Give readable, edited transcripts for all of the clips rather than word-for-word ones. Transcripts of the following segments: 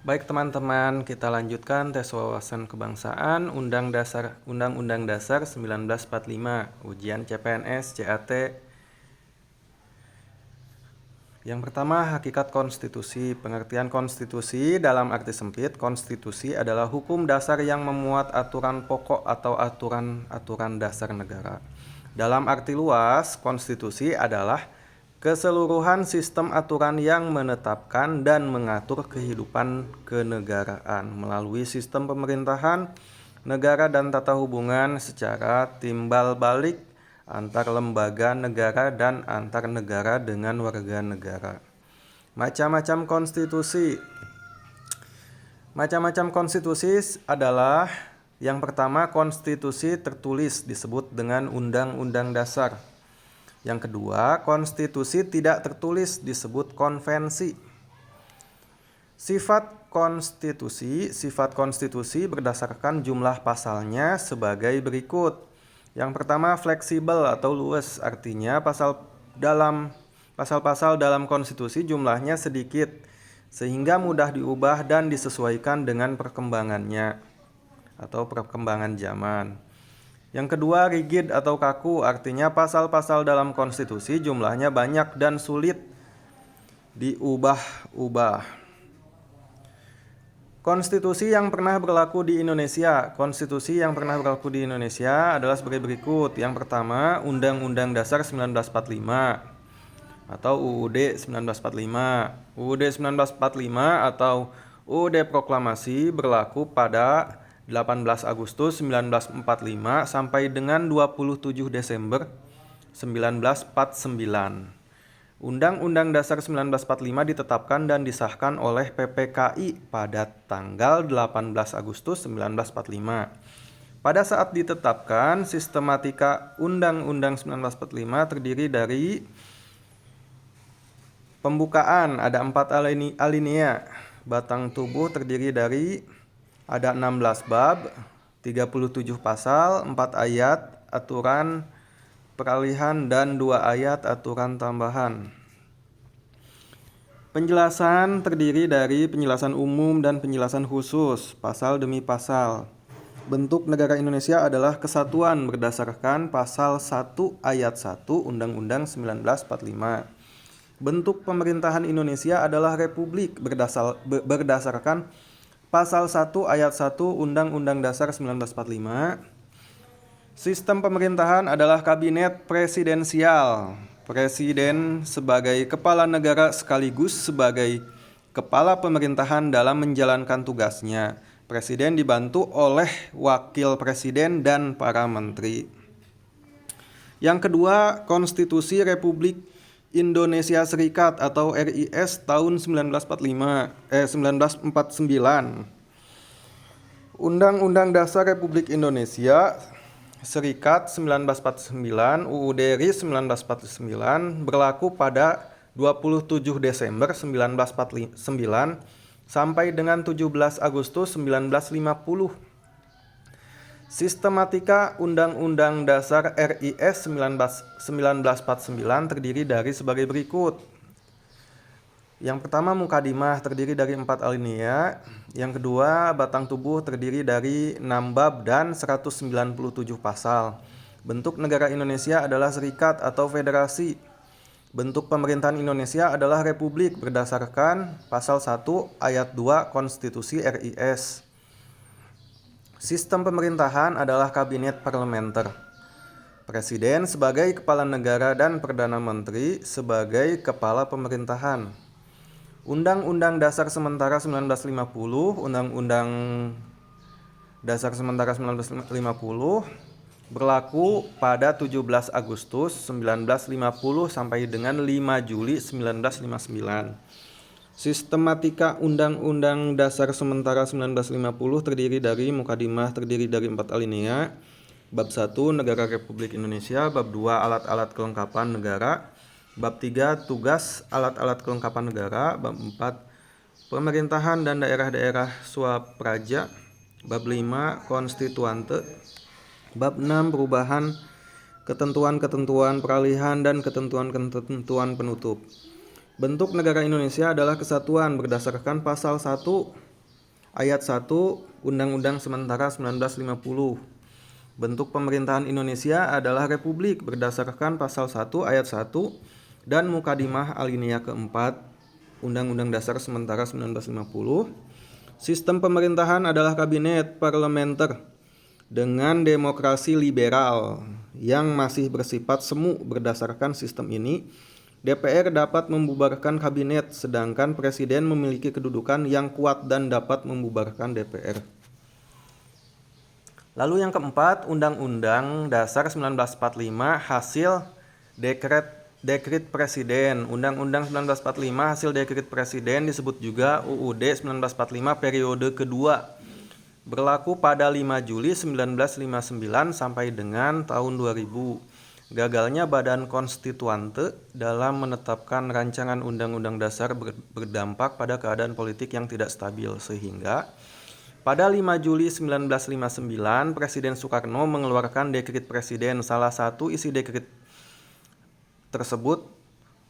Baik teman-teman, kita lanjutkan tes wawasan kebangsaan Undang-Undang Dasar 1945, ujian CPNS, CAT. Yang pertama, hakikat konstitusi. Pengertian konstitusi dalam arti sempit, konstitusi adalah hukum dasar yang memuat aturan pokok atau aturan-aturan dasar negara. Dalam arti luas, konstitusi adalah keseluruhan sistem aturan yang menetapkan dan mengatur kehidupan kenegaraan melalui sistem pemerintahan negara dan tata hubungan secara timbal balik antar lembaga negara dan antar negara dengan warga negara. Macam-macam konstitusi. Macam-macam konstitusi adalah yang pertama, konstitusi tertulis disebut dengan Undang-Undang Dasar. Yang kedua, konstitusi tidak tertulis disebut konvensi. Sifat konstitusi berdasarkan jumlah pasalnya sebagai berikut. Yang pertama, fleksibel atau luas, artinya pasal-pasal dalam konstitusi jumlahnya sedikit sehingga mudah diubah dan disesuaikan dengan perkembangannya atau perkembangan zaman. Yang kedua, rigid atau kaku, artinya pasal-pasal dalam konstitusi jumlahnya banyak dan sulit diubah-ubah. Konstitusi yang pernah berlaku di Indonesia. Konstitusi yang pernah berlaku di Indonesia adalah sebagai berikut. Yang pertama, Undang-Undang Dasar 1945 atau UUD 1945. UUD 1945 atau UUD Proklamasi berlaku pada 18 Agustus 1945 sampai dengan 27 Desember 1949. Undang-Undang Dasar 1945 ditetapkan dan disahkan oleh PPKI pada tanggal 18 Agustus 1945. Pada saat ditetapkan, sistematika Undang-Undang 1945 terdiri dari pembukaan, ada 4 alinea. Batang tubuh terdiri dari ada 16 bab, 37 pasal, 4 ayat, aturan peralihan, dan 2 ayat aturan tambahan. Penjelasan terdiri dari penjelasan umum dan penjelasan khusus, pasal demi pasal. Bentuk negara Indonesia adalah kesatuan berdasarkan pasal 1 ayat 1 Undang-Undang 1945. Bentuk pemerintahan Indonesia adalah republik berdasarkan pasal 1 ayat 1 Undang-Undang Dasar 1945. Sistem pemerintahan adalah kabinet presidensial. Presiden sebagai kepala negara sekaligus sebagai kepala pemerintahan dalam menjalankan tugasnya. Presiden dibantu oleh wakil presiden dan para menteri. Yang kedua, Konstitusi Republik Indonesia Serikat atau RIS tahun 1949. Undang-Undang Dasar Republik Indonesia Serikat 1949, UUD RIS 1949 berlaku pada 27 Desember 1949 sampai dengan 17 Agustus 1950. Sistematika Undang-Undang Dasar RIS 1949 terdiri dari sebagai berikut. Yang pertama, mukadimah terdiri dari 4 alinea. Yang kedua, batang tubuh terdiri dari 6 bab dan 197 pasal. Bentuk negara Indonesia adalah serikat atau federasi. Bentuk pemerintahan Indonesia adalah republik berdasarkan pasal 1 ayat 2 Konstitusi RIS. Sistem pemerintahan adalah kabinet parlementer. Presiden sebagai kepala negara dan Perdana Menteri sebagai kepala pemerintahan. Undang-Undang Dasar Sementara 1950, Undang-Undang Dasar Sementara 1950 berlaku pada 17 Agustus 1950 sampai dengan 5 Juli 1959. Sistematika Undang-Undang Dasar Sementara 1950 terdiri dari mukadimah terdiri dari 4 alinea. Bab 1 Negara Republik Indonesia, bab 2 Alat-alat kelengkapan negara, bab 3 Tugas alat-alat kelengkapan negara, bab 4 Pemerintahan dan daerah-daerah swapraja, bab 5 Konstituante, bab 6 Perubahan ketentuan-ketentuan peralihan dan ketentuan-ketentuan penutup. Bentuk negara Indonesia adalah kesatuan berdasarkan pasal 1 Ayat 1 Undang-Undang Sementara 1950. Bentuk pemerintahan Indonesia adalah republik berdasarkan pasal 1 ayat 1 dan Mukadimah alinea keempat Undang-Undang Dasar Sementara 1950. Sistem pemerintahan adalah kabinet parlementer dengan demokrasi liberal yang masih bersifat semu. Berdasarkan sistem ini, DPR dapat membubarkan kabinet, sedangkan presiden memiliki kedudukan yang kuat dan dapat membubarkan DPR. Lalu yang keempat, Undang-Undang Dasar 1945 hasil dekret presiden. Undang-Undang 1945 hasil dekret presiden disebut juga UUD 1945 periode kedua. Berlaku pada 5 Juli 1959 sampai dengan tahun 2000. Gagalnya Badan Konstituante dalam menetapkan rancangan Undang-Undang Dasar berdampak pada keadaan politik yang tidak stabil, sehingga pada 5 Juli 1959 Presiden Soekarno mengeluarkan dekret presiden. Salah satu isi dekret tersebut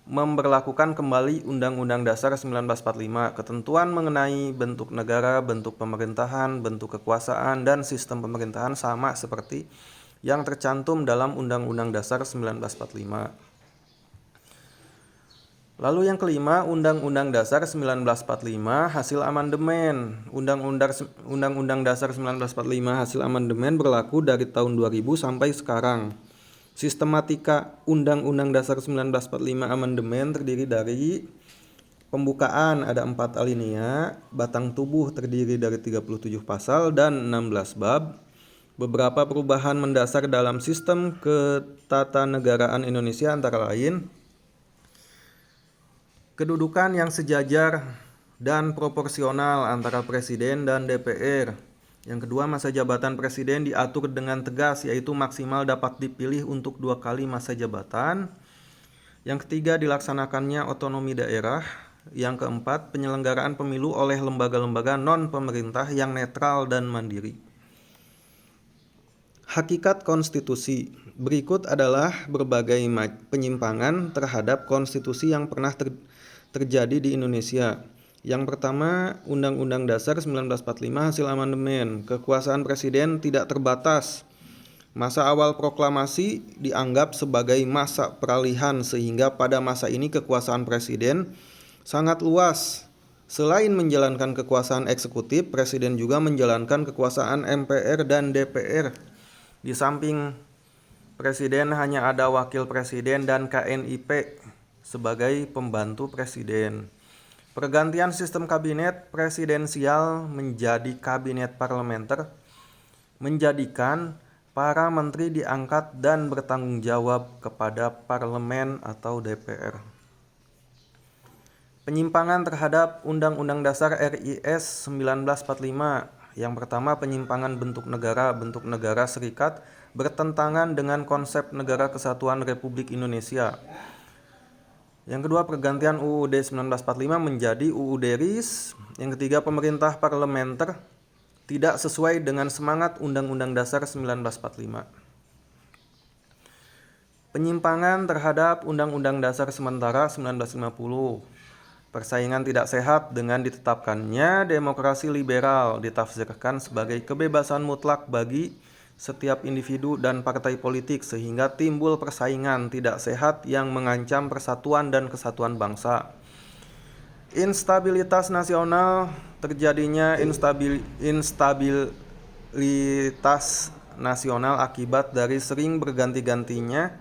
memberlakukan kembali Undang-Undang Dasar 1945, ketentuan mengenai bentuk negara, bentuk pemerintahan, bentuk kekuasaan, dan sistem pemerintahan sama seperti yang tercantum dalam Undang-Undang Dasar 1945. Lalu yang kelima, Undang-Undang Dasar 1945 hasil amandemen. Undang-Undang Dasar 1945 hasil amandemen berlaku dari tahun 2000 sampai sekarang. Sistematika Undang-Undang Dasar 1945 amandemen terdiri dari pembukaan ada 4 alinea, batang tubuh terdiri dari 37 pasal dan 16 bab. Beberapa perubahan mendasar dalam sistem ketatanegaraan Indonesia antara lain kedudukan yang sejajar dan proporsional antara presiden dan DPR. Yang kedua, masa jabatan presiden diatur dengan tegas, yaitu maksimal dapat dipilih untuk 2 kali masa jabatan. Yang ketiga, dilaksanakannya otonomi daerah. Yang keempat, penyelenggaraan pemilu oleh lembaga-lembaga non-pemerintah yang netral dan mandiri. Hakikat konstitusi. Berikut adalah berbagai penyimpangan terhadap konstitusi yang pernah terjadi di Indonesia. Yang pertama, Undang-Undang Dasar 1945 hasil amandemen. Kekuasaan presiden tidak terbatas. Masa awal proklamasi dianggap sebagai masa peralihan, sehingga pada masa ini kekuasaan presiden sangat luas. Selain menjalankan kekuasaan eksekutif, presiden juga menjalankan kekuasaan MPR dan DPR. Di samping presiden hanya ada wakil presiden dan KNIP sebagai pembantu presiden. Pergantian sistem kabinet presidensial menjadi kabinet parlementer menjadikan para menteri diangkat dan bertanggung jawab kepada parlemen atau DPR. Penyimpangan terhadap Undang-Undang Dasar RIS 1945. Yang pertama, penyimpangan bentuk negara serikat bertentangan dengan konsep Negara Kesatuan Republik Indonesia. Yang kedua, pergantian UUD 1945 menjadi UUD RIS. Yang ketiga, pemerintah parlementer tidak sesuai dengan semangat Undang-Undang Dasar 1945. Penyimpangan terhadap Undang-Undang Dasar Sementara 1950. Persaingan tidak sehat dengan ditetapkannya demokrasi liberal ditafsirkan sebagai kebebasan mutlak bagi setiap individu dan partai politik, sehingga timbul persaingan tidak sehat yang mengancam persatuan dan kesatuan bangsa. Instabilitas nasional. Terjadinya instabilitas nasional akibat dari sering berganti-gantinya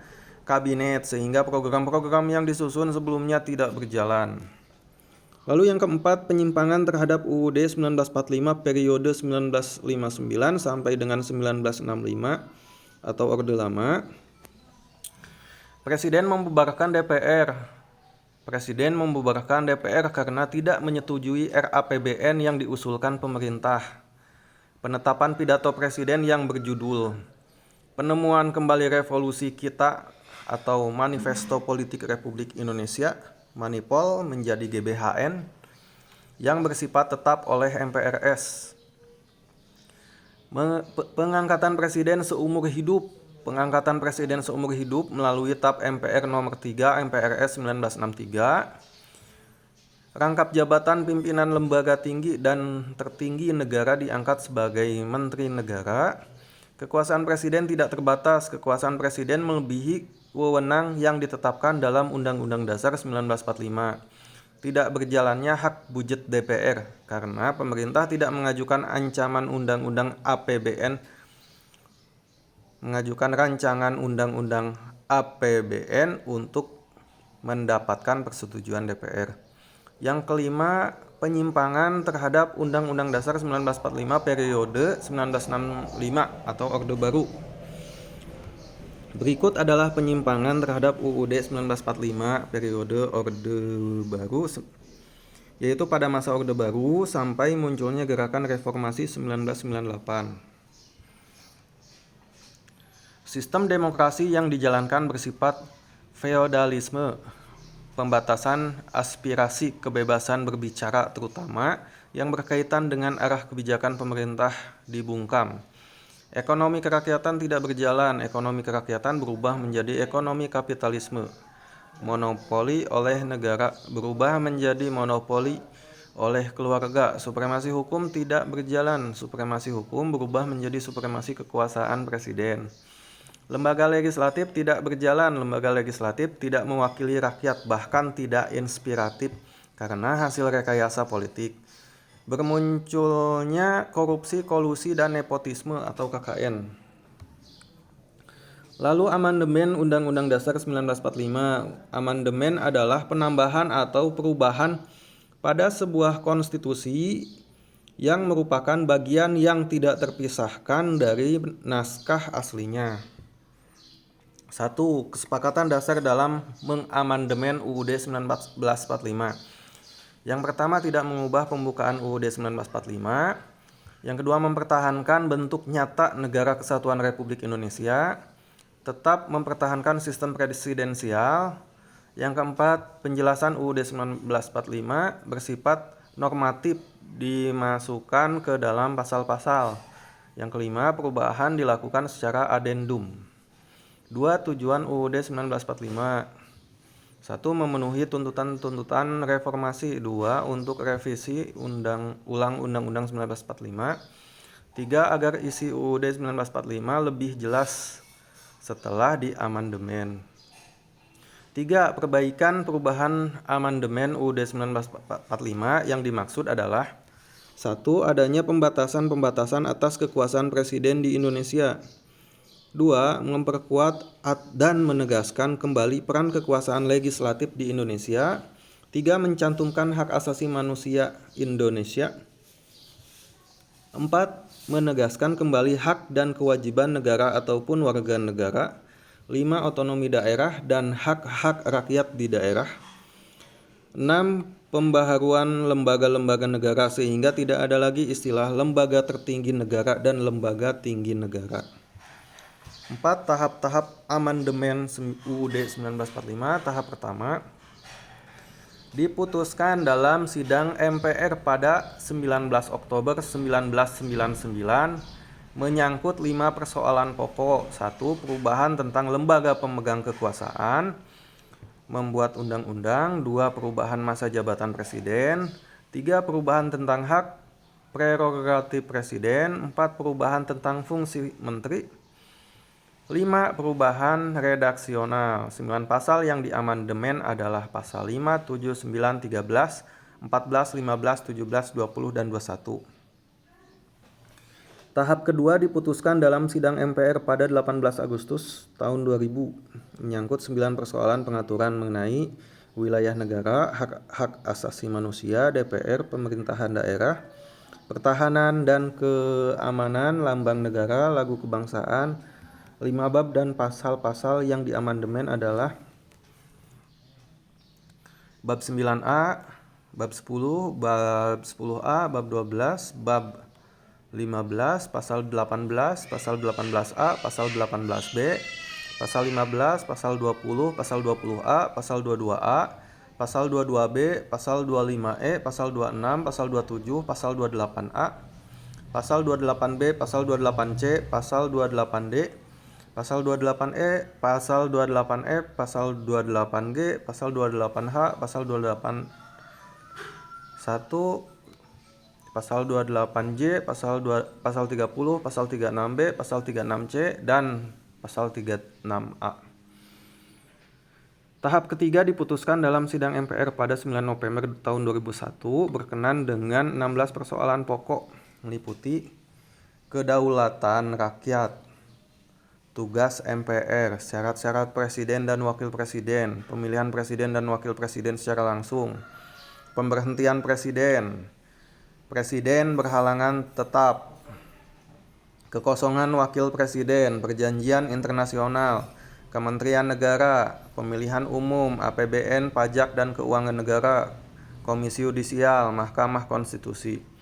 kabinet, sehingga program-program yang disusun sebelumnya tidak berjalan. Lalu yang keempat, penyimpangan terhadap UUD 1945 periode 1959 sampai dengan 1965 atau Orde Lama. Presiden membubarkan DPR karena tidak menyetujui RAPBN yang diusulkan pemerintah. Penetapan pidato presiden yang berjudul Penemuan Kembali Revolusi Kita atau Manifesto Politik Republik Indonesia Manipol menjadi GBHN yang bersifat tetap oleh MPRS. Pengangkatan presiden seumur hidup melalui TAP MPR nomor 3 MPRS 1963. Rangkap jabatan pimpinan lembaga tinggi dan tertinggi negara diangkat sebagai menteri negara. Kekuasaan presiden tidak terbatas. Kekuasaan presiden melebihi wewenang yang ditetapkan dalam Undang-Undang Dasar 1945. Tidak berjalannya hak budget DPR karena pemerintah tidak mengajukan ancaman undang-undang APBN, mengajukan rancangan undang-undang APBN untuk mendapatkan persetujuan DPR. Yang kelima, penyimpangan terhadap Undang-Undang Dasar 1945 periode 1965 atau Orde Baru. Berikut adalah penyimpangan terhadap UUD 1945 periode Orde Baru, yaitu pada masa Orde Baru sampai munculnya gerakan reformasi 1998. Sistem demokrasi yang dijalankan bersifat feodalisme. Pembatasan aspirasi kebebasan berbicara terutama yang berkaitan dengan arah kebijakan pemerintah dibungkam. Ekonomi kerakyatan tidak berjalan, ekonomi kerakyatan berubah menjadi ekonomi kapitalisme. Monopoli oleh negara berubah menjadi monopoli oleh keluarga. Supremasi hukum tidak berjalan, supremasi hukum berubah menjadi supremasi kekuasaan presiden. Lembaga legislatif tidak berjalan, lembaga legislatif tidak mewakili rakyat, bahkan tidak inspiratif karena hasil rekayasa politik. Bermunculnya korupsi, kolusi, dan nepotisme atau KKN. Lalu amandemen Undang-Undang Dasar 1945. Amandemen adalah penambahan atau perubahan pada sebuah konstitusi yang merupakan bagian yang tidak terpisahkan dari naskah aslinya. 1. Kesepakatan dasar dalam mengamandemen UUD 1945. Yang pertama, tidak mengubah pembukaan UUD 1945. Yang kedua, mempertahankan bentuk nyata Negara Kesatuan Republik Indonesia, tetap mempertahankan sistem presidensial. Yang keempat, penjelasan UUD 1945 bersifat normatif dimasukkan ke dalam pasal-pasal. Yang kelima, perubahan dilakukan secara adendum. 2. Tujuan UUD 1945. 1. Memenuhi tuntutan-tuntutan reformasi. 2. Untuk revisi ulang Undang-Undang 1945. 3. Agar isi UUD 1945 lebih jelas setelah diamandemen. 3. Perbaikan perubahan amandemen UUD 1945 yang dimaksud adalah 1. Adanya pembatasan atas kekuasaan presiden di Indonesia. 2. Memperkuat dan menegaskan kembali peran kekuasaan legislatif di Indonesia. 3. Mencantumkan hak asasi manusia Indonesia. 4. Menegaskan kembali hak dan kewajiban negara ataupun warga negara. 5. Otonomi daerah dan hak-hak rakyat di daerah. 6. Pembaharuan lembaga-lembaga negara sehingga tidak ada lagi istilah lembaga tertinggi negara dan lembaga tinggi negara. 4. Tahap-tahap amandemen UUD 1945. Tahap pertama, diputuskan dalam sidang MPR pada 19 Oktober 1999 menyangkut 5 persoalan pokok. 1. Perubahan tentang lembaga pemegang kekuasaan, membuat undang-undang. 2. Perubahan masa jabatan presiden. 3. Perubahan tentang hak prerogatif presiden. 4. Perubahan tentang fungsi menteri. 5. Perubahan redaksional. 9 pasal yang diamandemen adalah pasal 5, 7, 9, 13, 14, 15, 17, 20, dan 21. Tahap kedua diputuskan dalam sidang MPR pada 18 Agustus tahun 2000 menyangkut 9 persoalan pengaturan mengenai wilayah negara, hak asasi manusia, DPR, pemerintahan daerah, pertahanan dan keamanan, lambang negara, lagu kebangsaan. 5 bab dan pasal-pasal yang diamandemen adalah bab 9A, bab 10, bab 10A, bab 12, bab 15, pasal 18, pasal 18A, pasal 18B, pasal 15, pasal 20, pasal 20A, pasal 22A, pasal 22B, pasal 25E, pasal 26, pasal 27, pasal 28A, pasal 28B, pasal 28C, pasal 28D, pasal 28E, pasal 28F, pasal 28G, pasal 28H, pasal 28 1, pasal 28J, pasal 30, pasal 36B, pasal 36C, dan pasal 36A. Tahap ketiga diputuskan dalam sidang MPR pada 9 November tahun 2001 berkenan dengan 16 persoalan pokok meliputi kedaulatan rakyat, tugas MPR, syarat-syarat presiden dan wakil presiden, pemilihan presiden dan wakil presiden secara langsung, pemberhentian presiden, presiden berhalangan tetap, kekosongan wakil presiden, perjanjian internasional, Kementerian Negara, pemilihan umum, APBN, pajak dan keuangan negara, Komisi Yudisial, Mahkamah Konstitusi.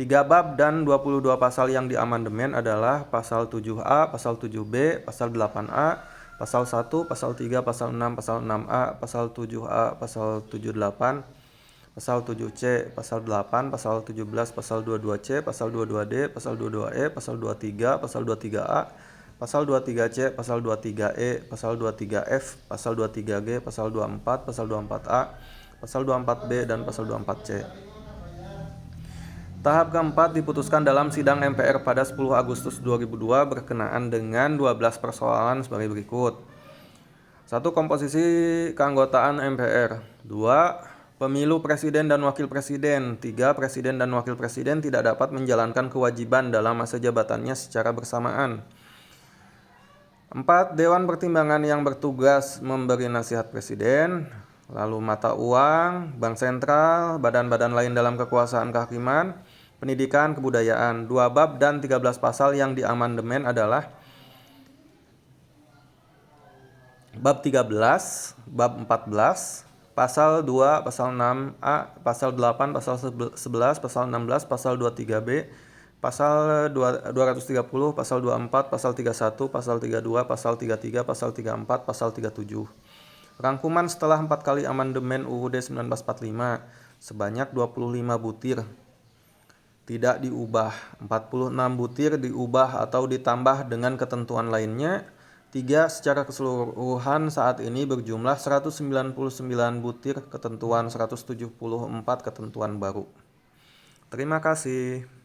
3 bab dan 22 pasal yang diamandemen adalah pasal 7A, pasal 7B, pasal 8A, pasal 1, pasal 3, pasal 6, pasal 6A, pasal 7A, pasal 78, pasal 7C, pasal 8, pasal 17, pasal 22C, pasal 22D, pasal 22E, pasal 23, pasal 23A, pasal 23C, pasal 23E, pasal 23F, pasal 23G, pasal 24, pasal 24A, pasal 24B, dan pasal 24C. Tahap keempat diputuskan dalam sidang MPR pada 10 Agustus 2002 berkenaan dengan 12 persoalan sebagai berikut. 1. Komposisi keanggotaan MPR. 2. Pemilu presiden dan wakil presiden. 3. Presiden dan wakil presiden tidak dapat menjalankan kewajiban dalam masa jabatannya secara bersamaan. 4. Dewan Pertimbangan yang bertugas memberi nasihat presiden. Lalu mata uang, bank sentral, badan-badan lain dalam kekuasaan kehakiman, pendidikan, kebudayaan. 2 bab dan 13 pasal yang diamandemen adalah bab 13, bab 14, pasal 2, pasal 6A, pasal 8, pasal 11, pasal 16, pasal 23B, pasal 230, pasal 24, pasal 31, pasal 32, pasal 33, pasal 34, pasal 37. Rangkuman setelah 4 kali amandemen UUD 1945 sebanyak 25 butir tidak diubah, 46 butir diubah atau ditambah dengan ketentuan lainnya. 3 secara keseluruhan saat ini berjumlah 199 butir ketentuan, 174 ketentuan baru. Terima kasih.